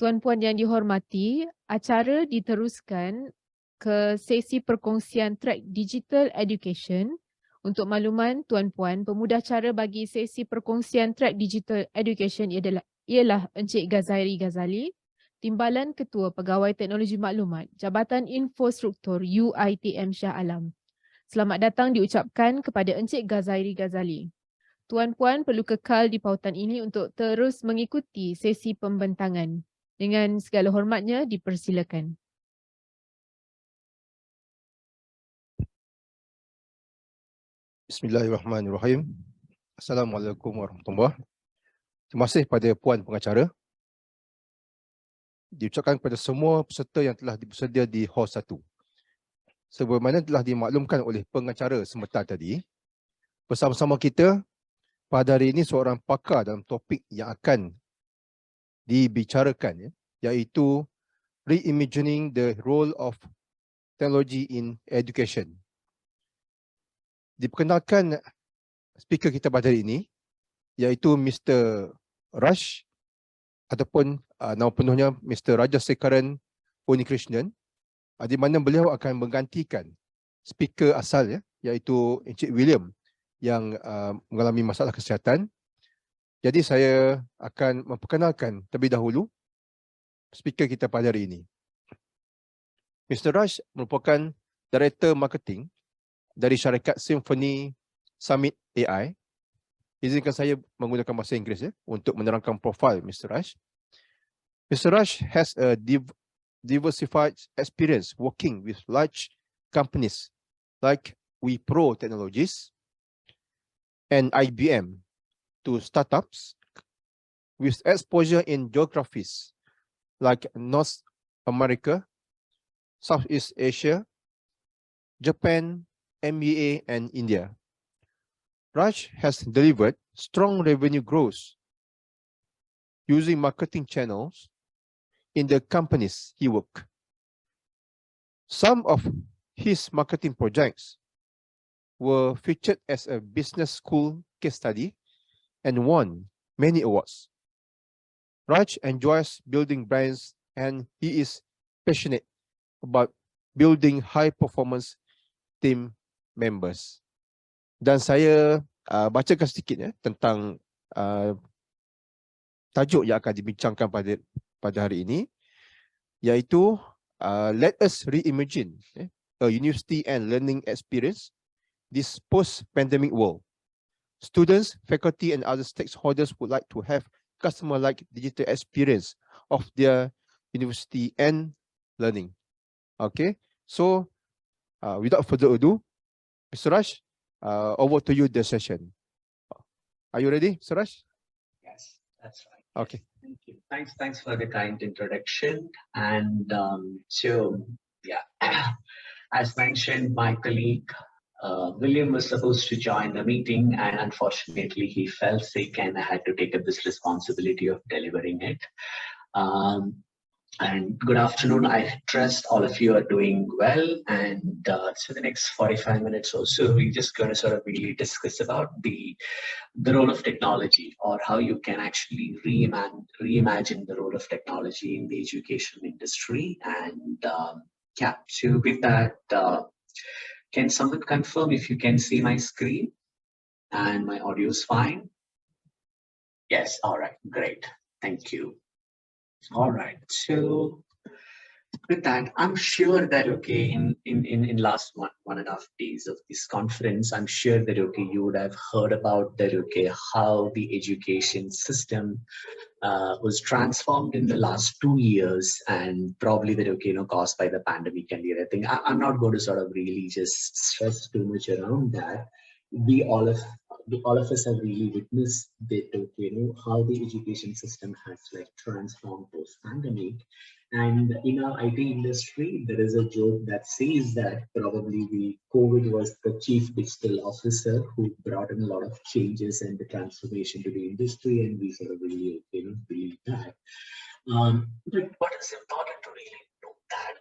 Tuan-puan yang dihormati, acara diteruskan ke sesi perkongsian track Digital Education. Untuk makluman tuan-puan, pemudacara bagi sesi perkongsian track Digital Education ialah Encik Ghazali, Timbalan Ketua Pegawai Teknologi Maklumat, Jabatan Infrastruktur UiTM Shah Alam. Selamat datang diucapkan kepada Encik Gazairi. Tuan-puan perlu kekal di pautan ini untuk terus mengikuti sesi pembentangan. Dengan segala hormatnya, dipersilakan. Bismillahirrahmanirrahim. Assalamualaikum warahmatullahi wabarakatuh. Terima kasih kepada Puan Pengacara. Diucapkan kepada semua peserta yang telah bersedia di hall 1. Sebagaimana telah dimaklumkan oleh pengacara sebentar tadi, bersama-sama kita pada hari ini seorang pakar dalam topik yang akan dibicarakan, iaitu Reimagining the Role of Technology in Education. Diperkenalkan speaker kita pada hari ini, iaitu Mr. Rush ataupun nama penuhnya Mr. Rajasekaran Unikrishnan, di mana beliau akan menggantikan speaker asal, iaitu Encik William yang mengalami masalah kesihatan. Jadi saya akan memperkenalkan terlebih dahulu speaker kita pada hari ini. Mr. Rush merupakan Director Marketing dari syarikat Symphony Summit AI. Izinkan saya menggunakan bahasa Inggeris untuk menerangkan profil Mr. Rush. Mr. Rush has a diversified experience working with large companies like Wipro Technologies and IBM to startups with exposure in geographies like North America, Southeast Asia, Japan, MEA, and India. Raj has delivered strong revenue growth using marketing channels in the companies he worked. Some of his marketing projects were featured as a business school case study and won many awards. Raj enjoys building brands and he is passionate about building high-performance team members. Dan saya bacakan sedikit tentang tajuk yang akan dibincangkan pada hari ini, iaitu Let us reimagine a university and learning experience this post-pandemic world. Students, faculty, and other stakeholders would like to have customer-like digital experience of their university and learning. Okay, so without further ado, Mr. Raj, over to you the session. Are you ready, Mr. Raj? Yes, that's right. Okay. Thank you. Thanks for the kind introduction. And so, yeah, as mentioned, my colleague William was supposed to join the meeting, and unfortunately he fell sick and I had to take up this responsibility of delivering it. And good afternoon. I trust all of you are doing well. And so the next 45 minutes or so, we're just going to sort of really discuss about the role of technology, or how you can actually reimagine the role of technology in the education industry. And yeah, so with that, can someone confirm if you can see my screen and my audio is fine? Yes, all right, great, thank you. All right, so with that, I'm sure that okay, in last one and a half days of this conference, I'm sure that okay, you would have heard about that okay, how the education system was transformed in the last 2 years, and probably that okay, caused by the pandemic and everything. I'm not going to sort of really just stress too much around that. All of us have really witnessed that okay, how the education system has like transformed post pandemic. And in our IT industry, there is a joke that says that probably the COVID was the chief digital officer who brought in a lot of changes and the transformation to the industry, and we sort of really believe that. But what is important to really note that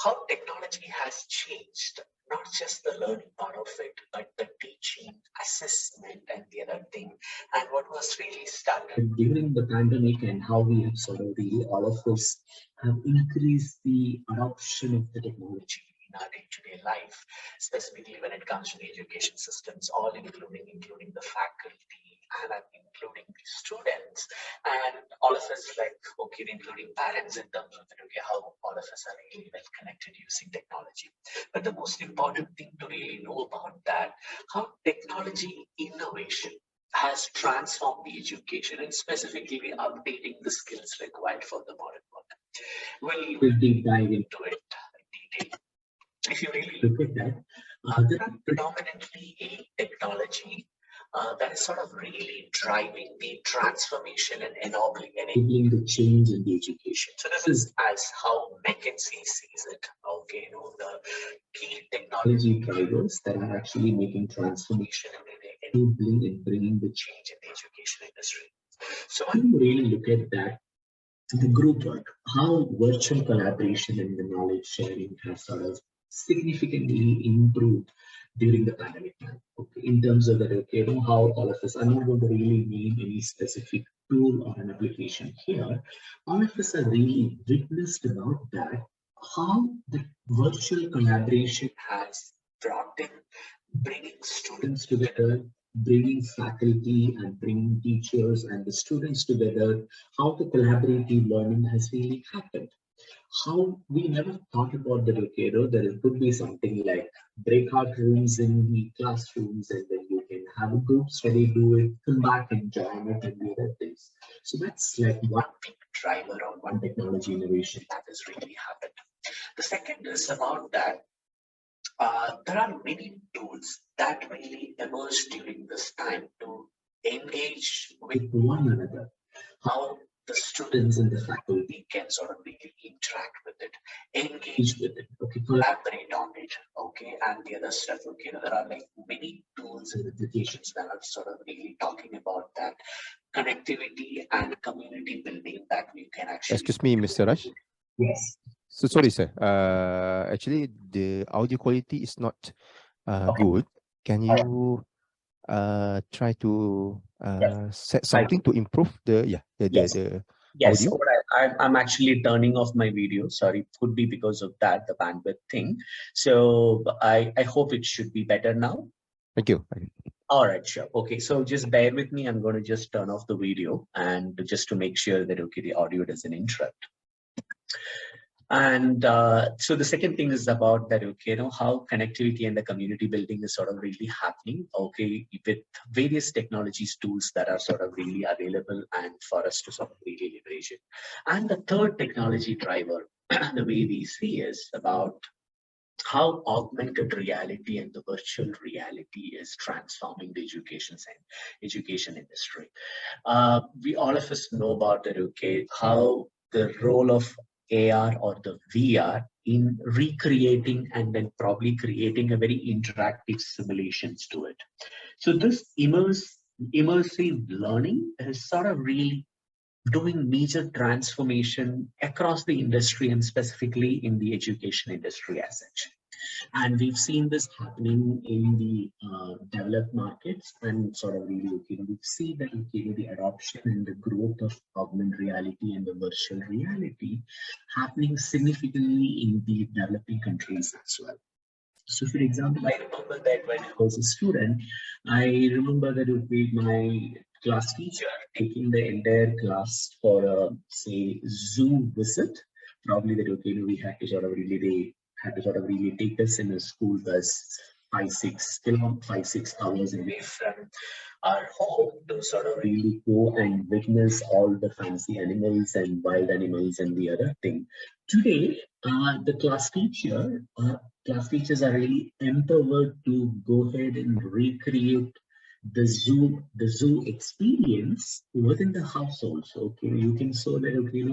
how technology has changed, not just the learning part of it, but the teaching, assessment, and the other thing. And what was really started during the pandemic, and how we have sort of really, all of us have increased the adoption of the technology in our day-to-day life, specifically when it comes to the education systems, all including the faculty, and including the students, and all of us, like, okay, including parents, in terms of how all of us are really well connected using technology. But the most important thing to really know about that, how technology innovation has transformed the education, and specifically updating the skills required for the modern world. We'll deep dive into it in detail. If you really look at that, there are predominantly a technology that is sort of really driving the transformation and enabling the change in the education. So this is as how McKinsey sees it. Okay, the key technology drivers that are actually making transformation and enabling and bringing the change in the education industry. So when you really look at that, the group work, how virtual collaboration and the knowledge sharing has sort of significantly improved during the pandemic time. Okay, in terms of that, okay, how all of us, I'm not going to really name any specific tool or an application here. All of us are really witnessed about that, how the virtual collaboration has brought in, bringing students together, bringing faculty and bringing teachers and the students together, how the collaborative learning has really happened. How we never thought about the educator, there could be something like breakout rooms in the classrooms, and then you can have a group study, do it, come back and join it, and the other things. So that's like one big driver or one technology innovation that has really happened. The second is about that there are many tools that really emerged during this time to engage with one another. How the students and the faculty can sort of really interact with it, engage with it, okay, collaborate on it, okay, and the other stuff, okay. There are like many tools and applications that are sort of really talking about that connectivity and community building that we can actually. Excuse me, Mr. Raj. Yes. So sorry, sir. Actually, the audio quality is not good. Can you try to set something to improve the Yes, audio? I'm actually turning off my video. Sorry, could be because of that, the bandwidth thing. So I hope it should be better now. Thank you. All right, sure. Okay, so just bear with me. I'm going to just turn off the video, and just to make sure that, okay, the audio doesn't interrupt. And so the second thing is about that, okay, how connectivity and the community building is sort of really happening, okay, with various technologies, tools that are sort of really available, and for us to sort of really leverage it. And the third technology driver, the way we see, is about how augmented reality and the virtual reality is transforming the education industry. We all of us know about that, okay, how the role of AR or the VR in recreating and then probably creating a very interactive simulations to it. So this immersive learning is sort of really doing major transformation across the industry, and specifically in the education industry as such. And we've seen this happening in the developed markets, and sort of really, we see that the adoption and the growth of augmented reality and the virtual reality happening significantly in the developing countries as well. So for example, I remember that when I was a student, I remember that it would be my class teacher taking the entire class for a, say, zoo visit. Probably that, okay, we had to sort of really, take us in a school bus 5-6 hours away from our home to sort of really go and witness all the fancy animals and wild animals and the other thing. Today, the class teachers are really empowered to go ahead and recreate the zoo experience within the household. So, okay, you can show that, okay,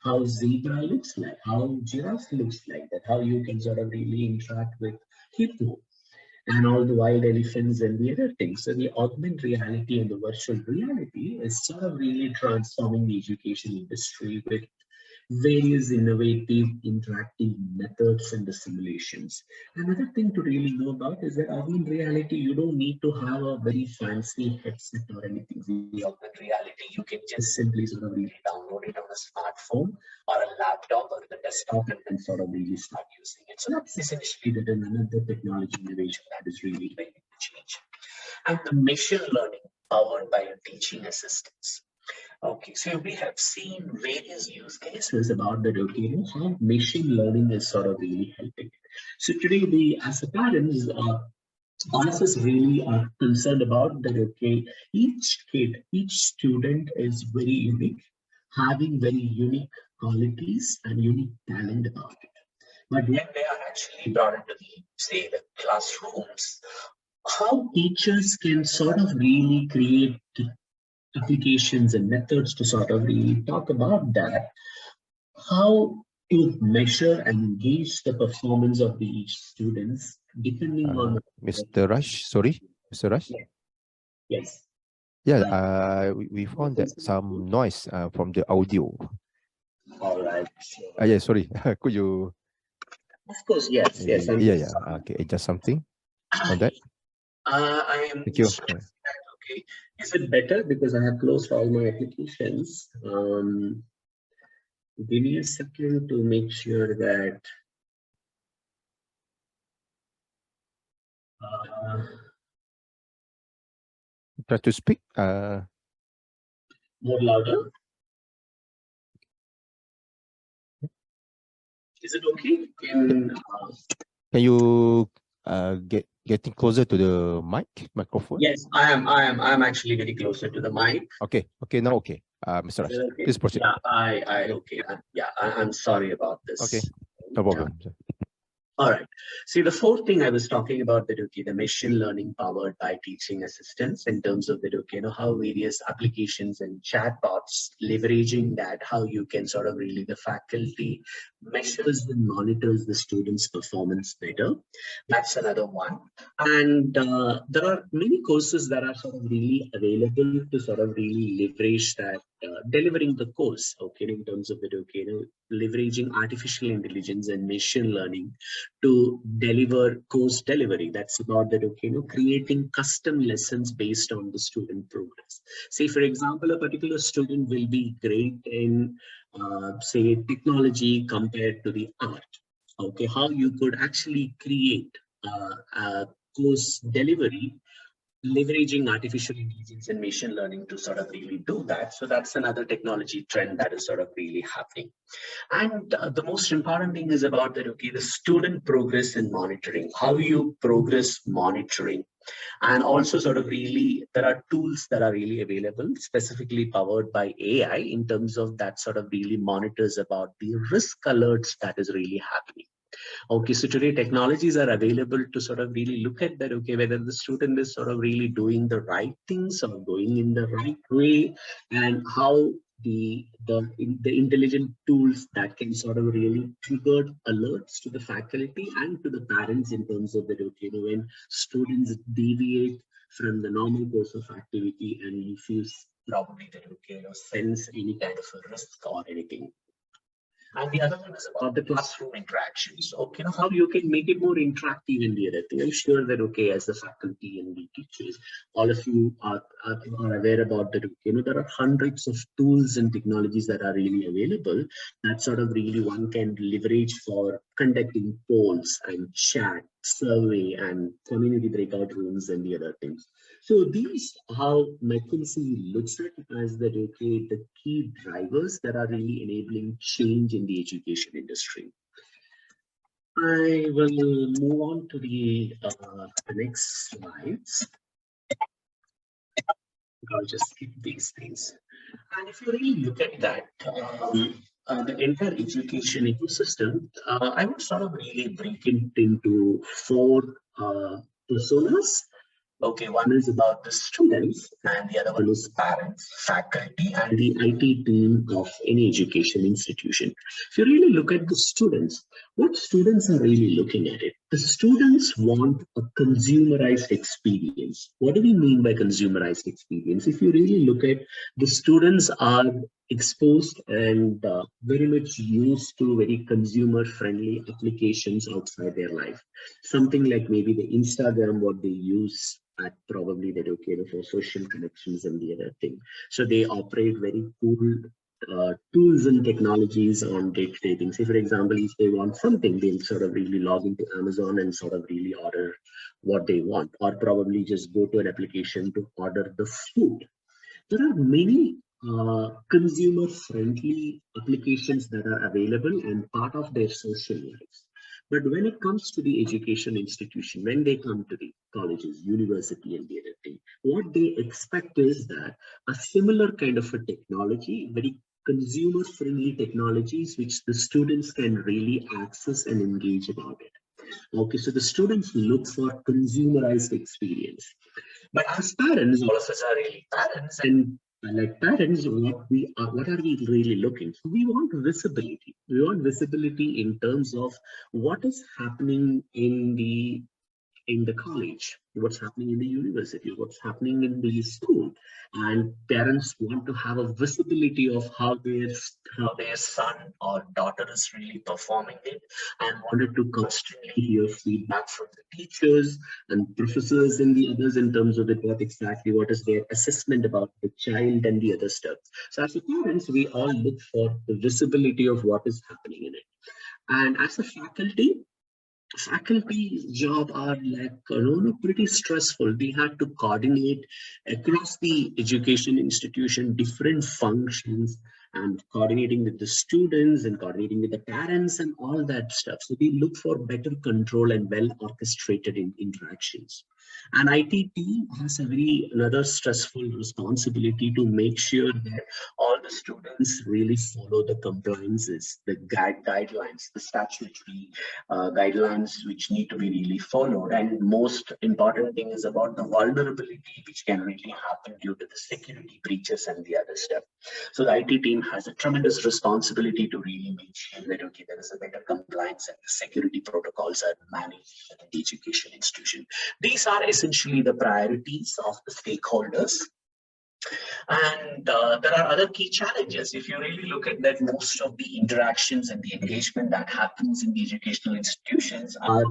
how zebra looks like, how giraffe looks like, that how you can sort of really interact with hippo and all the wild elephants and the other things. So the augmented reality and the virtual reality is sort of really transforming the education industry with various innovative interactive methods and the simulations. Another thing to really know about is that augmented reality, you don't need to have a very fancy headset or anything. The augmented reality, you can just simply sort of really download it on a smartphone or a laptop or the desktop and then sort of really start using it. So that's essentially another technology innovation that is really making the change. And the machine learning powered by teaching assistants. Okay, so we have seen various use cases about the how machine learning is sort of really helping. So today, as a parents, all of us really are concerned about that. Each kid, each student is very unique, having very unique qualities and unique talent about it. But when they are actually brought into the classrooms, how teachers can sort of really create applications and methods to sort of really talk about that, how to measure and gauge the performance of each students depending on Mr. Rush, sorry, Mr. Rush. Yes. Yeah, we found that some noise from the audio. All right. Yeah, sorry. Could you? Of course, yes. Yeah. Okay, adjust something on that. I am. Thank you. Okay. Is it better because I have closed all my applications? Give me a second to make sure that. Try to speak. More louder. Is it okay? Can you getting closer to the microphone? Yes, I am. I'm actually very closer to the mic. Okay. Now okay. Mr. Raj, Okay. please proceed. Yeah, I'm sorry about this. Okay, no problem. All right. See, the fourth thing I was talking about, the machine learning powered by teaching assistants in terms of how various applications and chatbots leveraging that, how you can sort of really the faculty measures and monitors the students' performance better. That's another one. And there are many courses that are sort of really available to sort of really leverage that, delivering the course, in terms of leveraging artificial intelligence and machine learning to deliver course delivery. That's about that, creating custom lessons based on the student progress. Say, for example, a particular student will be great in, say, technology compared to the art. Okay, how you could actually create a course delivery leveraging artificial intelligence and machine learning to sort of really do that. So that's another technology trend that is sort of really happening. And the most important thing is about that, the student progress and monitoring, how you progress monitoring. And also sort of really, there are tools that are really available, specifically powered by AI in terms of that sort of really monitors about the risk alerts that is really happening. Okay, so today technologies are available to sort of really look at that, whether the student is sort of really doing the right things or going in the right way, and how the intelligent tools that can sort of really trigger alerts to the faculty and to the parents in terms of that, when students deviate from the normal course of activity and if you probably that, sense any kind of a risk or anything. And the other one is about the classroom interactions. Okay, how you can make it more interactive in the other thing. I'm sure that, as the faculty and the teachers, all of you are aware about that, there are hundreds of tools and technologies that are really available that sort of really one can leverage for conducting polls and chat, survey, and community breakout rooms and the other things. So these how McKinsey looks at as the key drivers that are really enabling change in the education industry. I will move on to the next slides. I'll just skip these things. And if you really look at that, the entire education ecosystem, I would sort of really break it into four personas. Okay, one is about the students, and the other one is parents, faculty, and the IT team of any education institution. If you really look at the students, what students are really looking at it? The students want a consumerized experience. What do we mean by consumerized experience? If you really look at the students are exposed and very much used to very consumer friendly applications outside their life. Something like maybe the Instagram, what they use at probably that for social connections and the other thing. So they operate very cool tools and technologies on day-to-day things. Say, for example, if they want something, they'll sort of really log into Amazon and sort of really order what they want, or probably just go to an application to order the food. There are many consumer-friendly applications that are available and part of their social lives. But when it comes to the education institution, when they come to the colleges, university, and the other thing, what they expect is that a similar kind of a technology, very consumer-friendly technologies, which the students can really access and engage about it. Okay, so the students look for consumerized experience. But as parents, all of us are really parents, and like parents, what are we really looking for? We want visibility. We want visibility in terms of what is happening in the college, what's happening in the university, what's happening in the school, and parents want to have a visibility of how their son or daughter is really performing it, and wanted to constantly hear feedback from the teachers and professors and the others in terms of what is their assessment about the child and the other stuff. So as a parents, we all look for the visibility of what is happening in it. And as a faculty's job are like pretty stressful. They had to coordinate across the education institution different functions, and coordinating with the students and coordinating with the parents and all that stuff. So they look for better control and well orchestrated interactions. An IT team has another stressful responsibility to make sure that all the students really follow the compliances, the guidelines, the statutory guidelines which need to be really followed. And most important thing is about the vulnerability which can really happen due to the security breaches and the other stuff. So the IT team has a tremendous responsibility to really make sure that there is a better compliance and the security protocols are managed at the education institution. These are essentially the priorities of the stakeholders. And there are other key challenges. If you really look at that, most of the interactions and the engagement that happens in the educational institutions are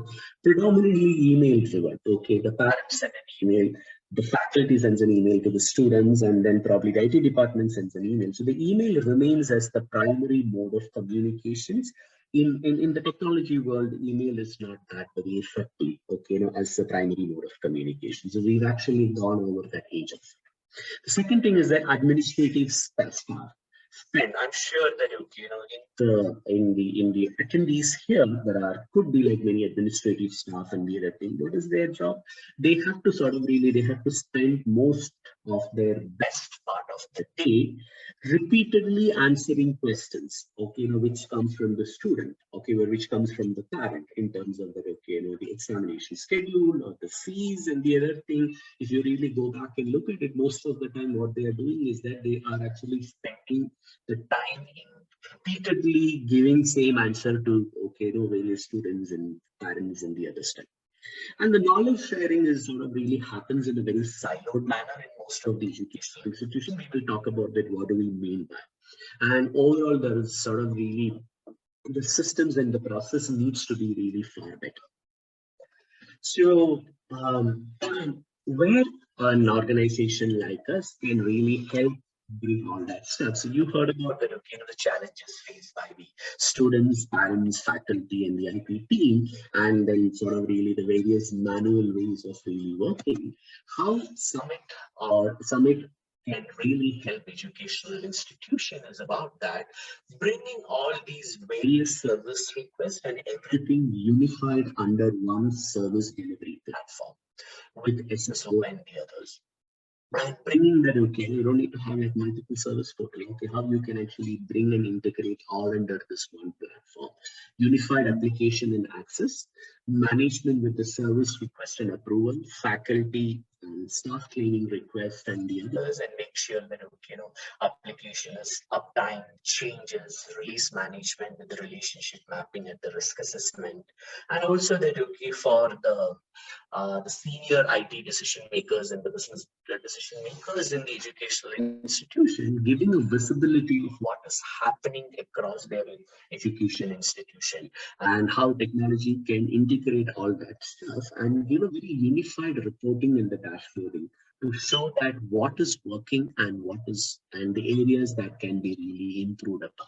predominantly email driven. Okay, the parents send an email, the faculty sends an email to the students, and then probably the IT department sends an email. So the email remains as the primary mode of communications. In the technology world, email is not that very effective, okay, as the primary mode of communication. So we've actually gone over that age of. The second thing is that administrative staff. And I'm sure that in the attendees here, could be like many administrative staff and the other thing. What is their job? They have to spend most of their best part of the day repeatedly answering questions, okay, which comes from the student, okay, which comes from the parent in terms of the the examination schedule or the fees and the other thing. If you really go back and look at it, most of the time what they are doing is that they are actually spending the time in repeatedly giving same answer to various students and parents and the other stuff. And the knowledge sharing is really happens in a very siloed manner in most of the educational institutions. We will talk about that. What do we mean by? And overall, there is really the systems and the process needs to be really far better. So where an organization like us can really help bring all that stuff. So you heard about the challenges faced by the students, parents, faculty, and the IP team, and then really the various manual ways of really working. How Summit can really help educational institution is about that, bringing all these various service requests and everything unified under one service delivery platform with SSO and the others. And bringing that, you don't need to have like multiple service portal. Okay, how you can actually bring and integrate all under this one platform. Unified application and access, management with the service request and approval, faculty and staff cleaning requests and the others, and make sure that application is uptime, changes, release management with the relationship mapping and the risk assessment, and also that for the senior IT decision makers and the business decision makers in the educational institution, giving a visibility of what is happening across their education institution and how technology can integrate all that stuff and give a very unified reporting in the dashboarding to show that what is working and the areas that can be really improved upon.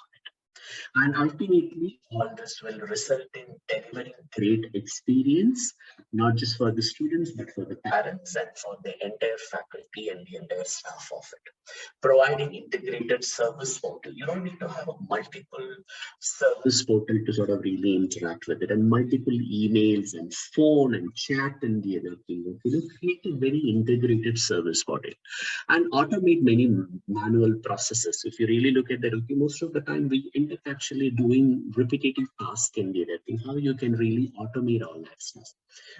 And ultimately, all this will result in delivering great experience, not just for the students, but for the parents and for the entire faculty and the entire staff of it. Providing integrated service portal. You don't need to have a multiple service portal to sort of really interact with it, and multiple emails and phone and chat and the other thing. Create a very integrated service portal and automate many manual processes. If you really look at that, most of the time we end up actually doing repetitive tasks in the other thing. How you can really automate all that stuff.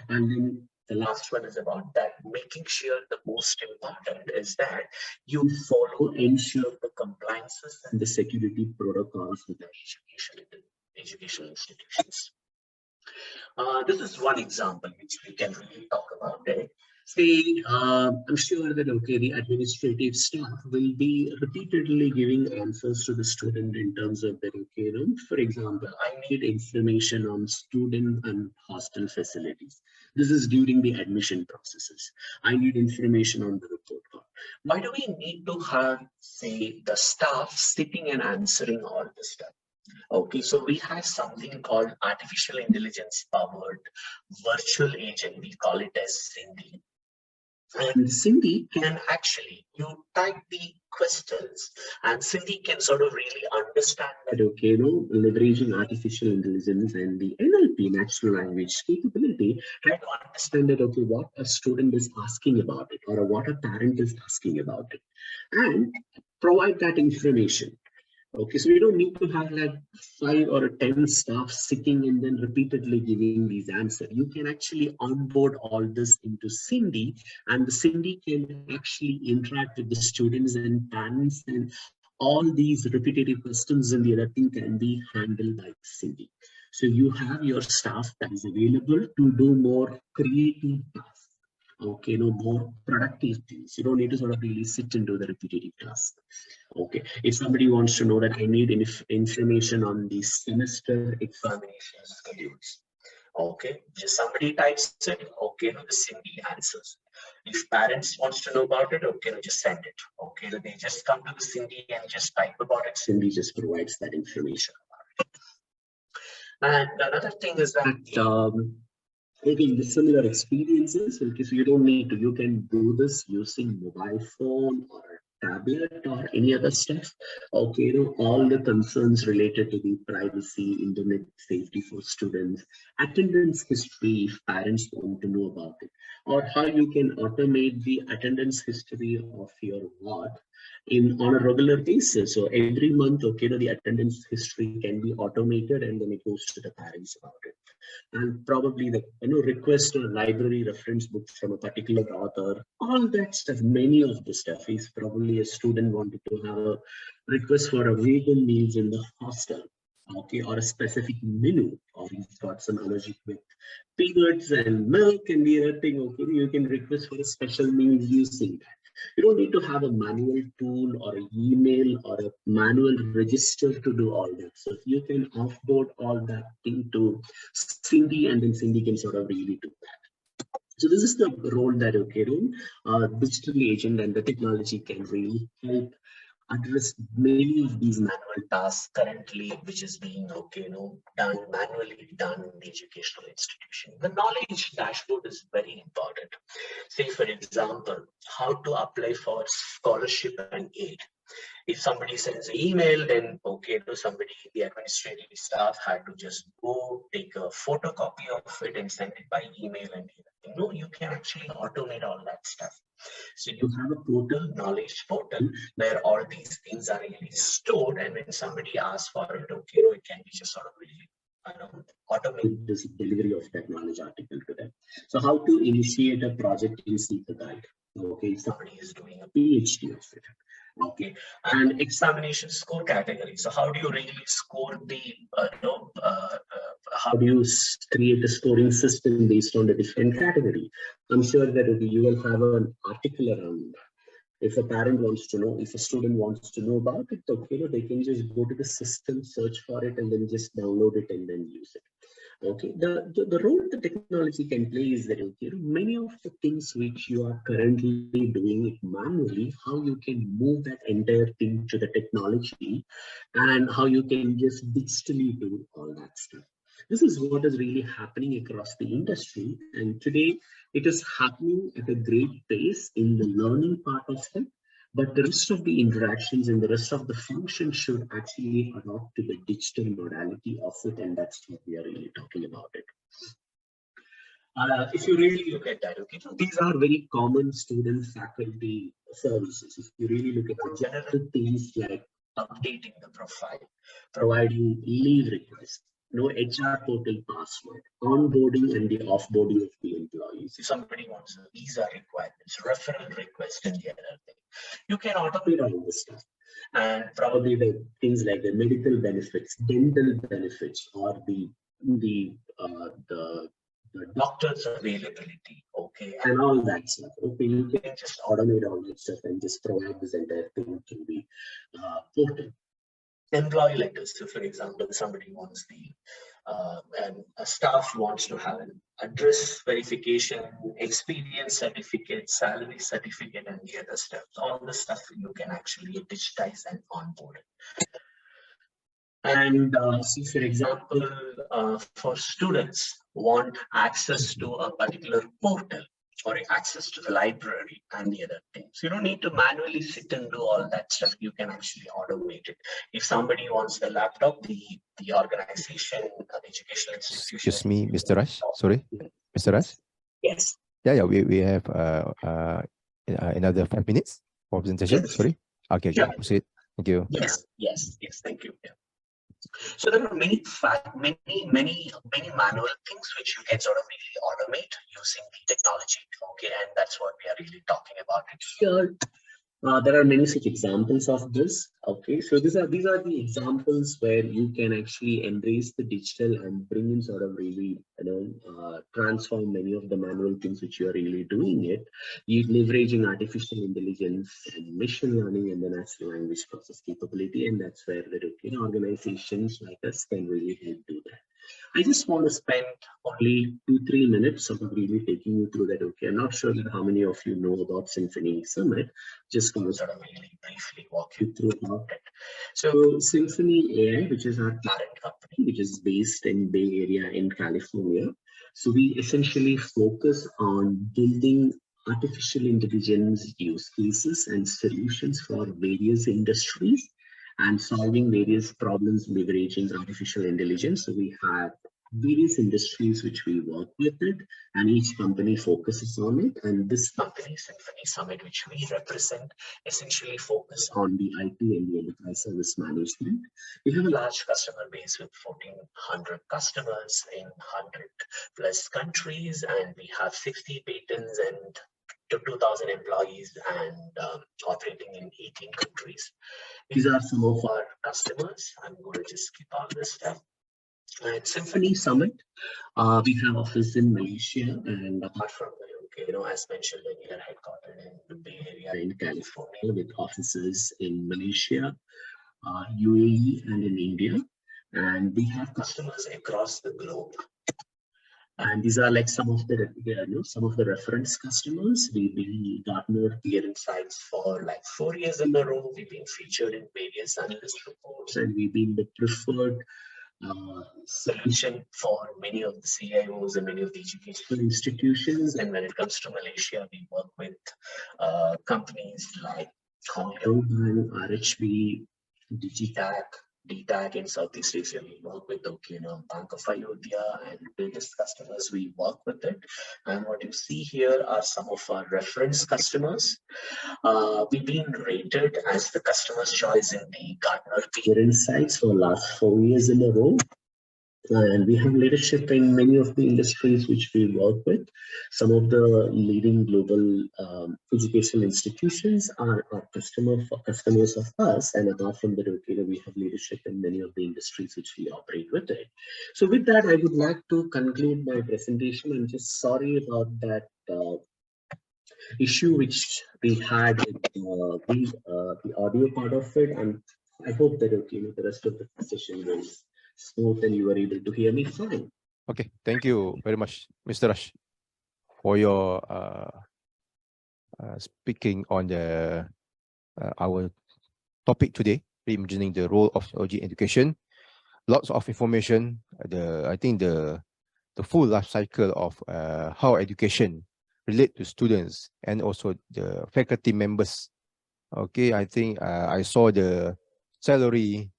And then the last one is about that, making sure the most important is that you follow, ensure the compliances and the security protocols with the educational institutions. This is one example which we can really talk about it. See, I'm sure that the administrative staff will be repeatedly giving answers to the student in terms of that, for example, I need information on student and hostel facilities. This is during the admission processes. I need information on the report card. Why do we need to have, say, the staff sitting and answering all this stuff? Okay, so we have something called artificial intelligence powered virtual agent. We call it as Cindy. And Cindy can actually, you type the questions and Cindy can sort of really understand that, leveraging artificial intelligence and the NLP, natural language capability, try to understand that, what a student is asking about it or what a parent is asking about it and provide that information. Okay, so you don't need to have like 5 or 10 staff sitting and then repeatedly giving these answers. You can actually onboard all this into Cindy, and the Cindy can actually interact with the students and parents, and all these repetitive questions and the other thing can be handled by Cindy. So you have your staff that is available to do more creative tasks. Okay, more productive things. You don't need to sort of really sit and do the repetitive tasks. Okay, if somebody wants to know that I need information on the semester examination schedules, okay, just somebody types it, okay, the Cindy answers. If parents wants to know about it, okay, just send it. Okay, they just come to the Cindy and just type about it. Cindy just provides that information about it. And another thing is that again, the similar experiences, okay, so you don't need to, you can do this using mobile phone or tablet or any other stuff. Okay, all the concerns related to the privacy, internet safety for students, attendance history if parents want to know about it, or how you can automate the attendance history of your ward on a regular basis. So every month, okay, the attendance history can be automated and then it goes to the parents about it. And probably the request a library reference book from a particular author, all that stuff. Many of the stuff is probably a student wanted to have a request for a vegan meals in the hostel, okay, or a specific menu, or he's got some allergic with peanuts and milk and the other thing. Okay, you can request for a special meal using that. You don't need to have a manual tool or an email or a manual register to do all that. So if you can offboard all that into Cindy, and then Cindy can sort of really do that. So this is the role that digital agent and the technology can really help address many of these manual tasks currently, which is being manually done in the educational institution. The knowledge dashboard is very important. Say, for example, how to apply for scholarship and aid. If somebody sends an email, then the administrative staff had to just go take a photocopy of it and send it by email and everything. No, you can actually automate all that stuff. So you have a portal, knowledge portal, where all these things are really stored, and when somebody asks for it, it can be just sort of really automate this delivery of technology article to them. So how to initiate a project in Seek a Guide. Okay, somebody is doing a PhD of it. Okay, and examination score category. So how do you really score the, how do you create a scoring system based on the different category? I'm sure that you will have an article around that. If a parent wants to know, if a student wants to know about it, okay, they can just go to the system, search for it, and then just download it and then use it. Okay, the role the technology can play is that, okay, many of the things which you are currently doing it manually, how you can move that entire thing to the technology and how you can just digitally do all that stuff. This is what is really happening across the industry, and today it is happening at a great pace in the learning part of it. But the rest of the interactions and the rest of the function should actually adopt to the digital modality of it, and that's what we are really talking about it. If you really look at that, okay, so these are very common student faculty services. If you really look at the general things like updating the profile, providing leave requests, no HR portal password, onboarding and the offboarding of the employees. If somebody wants a visa requirements, referral request, and the other thing, you can automate all this stuff. And probably the things like the medical benefits, dental benefits, or the doctor's availability, okay, and all that stuff. Okay, you can just automate all that stuff and just provide this entire thing to the portal. Employee letters. So, for example, somebody wants and a staff wants to have an address verification, experience certificate, salary certificate, and the other stuff. All the stuff you can actually digitize and onboard it. And see, for example, for students want access to a particular portal or access to the library and the other things. You don't need to manually sit and do all that stuff. You can actually automate it. If somebody wants the laptop, the organization, the educational institution. Excuse me, Mr. Raj. Sorry, Mr. Raj. Yes. Yeah. We have another 5 minutes for presentation. Yes. Sorry. Okay. Sure. Proceed. Thank you. Yes. Thank you. Yeah. So there are many manual things which you can sort of really automate using the technology. Okay, and that's what we are really talking about it here. There are many such examples of this. Okay, so these are the examples where you can actually embrace the digital and bring in sort of really, transform many of the manual things which you are really doing it. You're leveraging artificial intelligence and machine learning and the natural language process capability, and that's where the organizations like us can really help do that. I just want to spend only 2-3 minutes of really taking you through that. Okay, I'm not sure how many of you know about Symphony Summit. Just going to sort of really briefly walk you through about it. So Symphony AI, which is our parent company, which is based in Bay Area in California. So we essentially focus on building artificial intelligence use cases and solutions for various industries and solving various problems leveraging artificial intelligence. So we have various industries which we work with it, and each company focuses on it. And this company, Symphony Summit, which we represent, essentially focus on the IT and the enterprise service management. We have a large customer base with 1,400 customers in 100+ countries, and we have 60 patents and 2,000 employees and operating in 18 countries. These are some of our customers. I'm going to just skip all this stuff. At Symphony Summit, we have office in Malaysia, and apart from that, as mentioned, we are headquartered in the Bay Area in California with offices in Malaysia, UAE, and in India. And we have customers across the globe. And these are like some of the reference customers. We've been Gartner Peer Insights for like 4 years in a row. We've been featured in various analyst reports, and we've been the preferred solution for many of the CIOs and many of the educational institutions. And when it comes to Malaysia, we work with companies like Kuan, RHB, Digitag, DTAG in Southeast Asia. We work with Bank of Ayodhya and various customers. We work with it. And what you see here are some of our reference customers. We've been rated as the customer's choice in the Gartner Peer Insights for the last 4 years in a row. And we have leadership in many of the industries which we work with. Some of the leading global educational institutions are customers of us, and apart from that, we have leadership in many of the industries which we operate with it. So with that, I would like to conclude my presentation. I'm just sorry about that issue which we had with the audio part of it, and I hope that the rest of the session was smooth and you were able to hear me fine. Okay, thank you very much, Mr. Rush, for your speaking on the our topic today, reimagining the role of technology in education. Lots of information. I think the full life cycle of how education relate to students and also the faculty members. Okay, I think I saw the salary,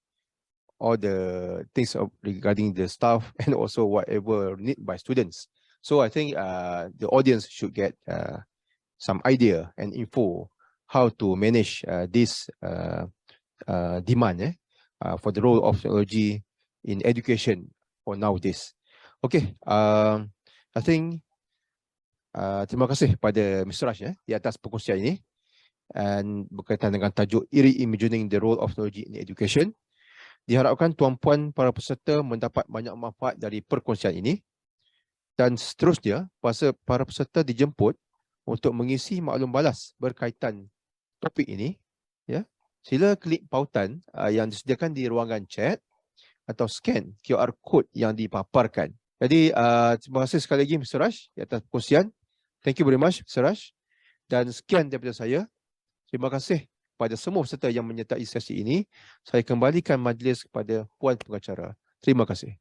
all the things regarding the staff and also whatever need by students. So I think the audience should get some idea and info how to manage this demand for the role of technology in education for nowadays. Okay, I think terima kasih pada Mr. Rush di atas perkongsian ini dan berkaitan dengan tajuk Reimagining the Role of Technology in Education. Diharapkan tuan-puan para peserta mendapat banyak manfaat dari perkongsian ini dan seterusnya para peserta dijemput untuk mengisi maklum balas berkaitan topik ini. Ya, sila klik pautan yang disediakan di ruangan chat atau scan QR code yang dipaparkan. Jadi terima kasih sekali lagi Mr. Rush di atas perkongsian. Thank you very much Mr. Rush. Dan sekian daripada saya. Terima kasih kepada semua peserta yang menyertai sesi ini. Saya kembalikan majlis kepada Puan Pengacara. Terima kasih.